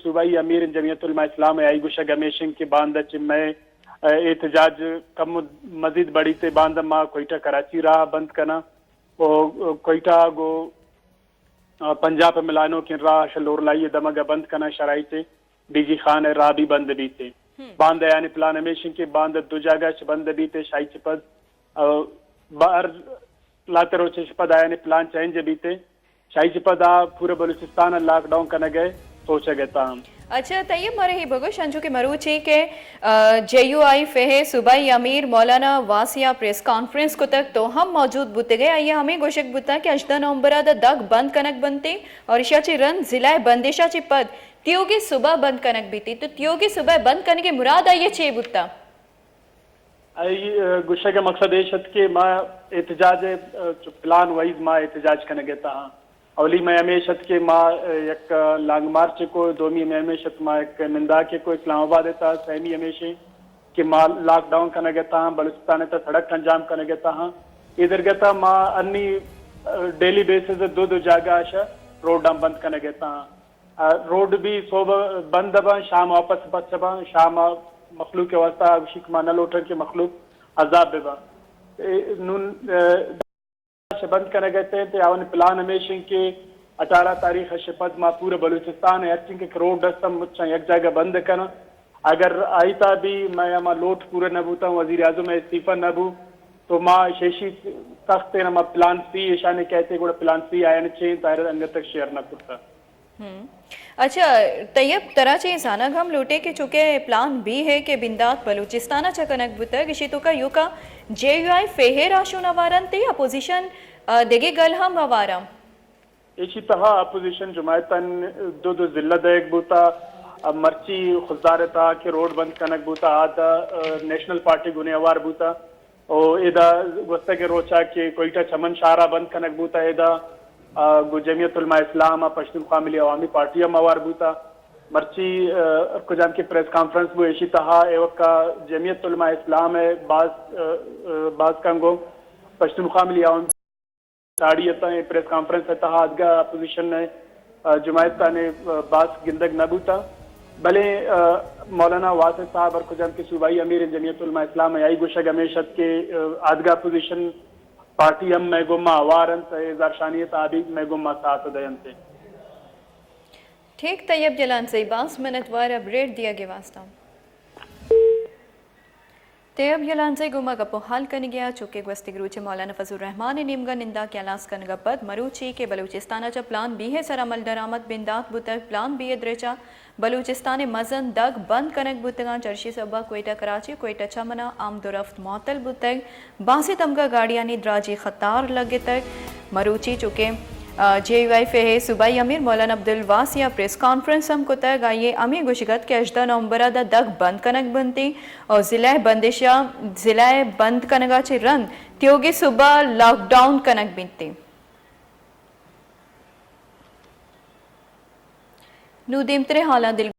सूबाई अमीर जमीयत उलमा इस्लाम आई गुशा गमेशन के बांध चिम्मे एहतजाज कम मजीद बड़ी ते बांध मा कोयटा कराची राह बंद करना और कोयटा गो पंजाब मिलानो की राह शलोर लाई दमगा बंद करना शराई से डीजी खान राह भी बंद भी थे बांध यानी प्लान हमेशन के बांध दो जगह बंद भी थे शाही चिपद बाहर लाते रोचे चिपद आया प्लान चेंज भी थे शाही चिपद आ पूरे बलूचिस्तान लॉकडाउन करने गए सोचा गया हम। अच्छा तैयब मरे ही बगो शंजू के मरूची के JUI फेहे सुबाई अमीर मौलाना वासिया प्रेस कॉन्फ्रेंस को तक तो हम मौजूद बुते गए आइए हमें गोशक बुता के 18 नवंबर दग बंद कनक बनते और इशाची रन जिला बंदिशाची पद त्योगी सुबह बंद कनक बीती तो त्योगी सुबह बंद करने के मुराद आइए छे बुता आई गुस्सा के मकसद एशत के माँ एहतजाज प्लान वाइज माँ एहतजाज करने गया हाँ अवली में हमेशत के माँ एक लॉन्ग मार्च को दोमी में हमेशत माँ एक निंदा के को इस्लामाबाद था सहमी हमेशा कि माँ लॉकडाउन करने गया हाँ बलूचिस्तान था सड़क अंजाम करने गया हाँ इधर गया माँ अन्नी डेली बेसिस दो जगह आशा रोड हम बंद करने गया हाँ रोड भी सुबह बंद बा शाम वापस बच्चा शाम मखलूक के वास्ता शिक माँ न लोटर के मखलूक अजाब बेबा नून बंद करने गए थे आवन प्लान हमेशा के 18 तारीख शपथ माँ पूरे बलूचिस्तान है अच्छी के करोड़ दस्तम एक जगह बंद करना अगर आई था भी मैं माँ लोट पूरे न बूता हूँ वजीर आजम में इस्तीफा न बू तो माँ शेषी सख्त है ना प्लान सी ईशाने कहते प्लान सी आया न चाहिए तार अंग तक शेयर न करता। अच्छा तैयब तरह चे साना घम लूटे के चुके प्लान भी है कि बिंदात बलूचिस्तान कनक बुता किसी तो का यू का JUI फेहे राशु नवारन ते अपोजिशन देगे गल हम नवारम इसी तरह अपोजिशन जमायतन दो जिला देख बूता मर्ची खुदार था कि रोड बंद कनक बूता आदा नेशनल पार्टी गुने अवार बूता और इदा वस्ता के रोचा के कोयटा चमन शारा बंद कनक बूता इदा जमीयत उलमा इस्लाम पश्तूनख्वा मिली अवामी पार्टी मवार बूता मर्ची कुजाम की प्रेस कॉन्फ्रेंस वो ऐसी तहा एवं का जमीयत उलमा इस्लाम है बाज कंगो पश्तूनख्वा मिली अवामी साड़ी प्रेस कॉन्फ्रेंस तहा अदगा अपोजिशन ने जमायत ने बास गिंदग न बूता भले मौलाना वासिफ साहब और कुजाम के सूबाई अमीर जमीयत उलमा इस्लाम आई गुशा गमेशत के अदगा अपोजिशन पार्टी हम मैगुमा अवारन से शानियत आदि मैगुमा साथ दयन से ठीक तैयब जलान से 22 मिनट वार अपडेट दिया गया वास्ता तैयब जलान से गुमा गपो हाल करने गया चुके gwasti गुरुचे मौलाना फजल रहमान निमगा निंदा के अलास कनगा पद मरूची के बलूचिस्तान प्लान भी है सर अमल दरामद बिंदात बुतक प्लान भी है द्रेचा बलूचिस्तान मजन दग बंद कनक बुतगा चर्शी सबा कोयटा कराची कोयटा चमना आमदुरफ्त मौतल बुतक बासी तमगा गाड़ियानी द्राजी खतार लगे तक मरूची चुके JUI फेहे सुबाई अमीर मौलाना अब्दुल वासिया प्रेस कॉन्फ्रेंस हम को तय गाइए अमी गुशगत के 18 नवंबर दग बंद कनक बनती और जिला बंद कनगा चे रन त्योगी सुबह लॉकडाउन कनक बनती नूदीमतरे हाला दिल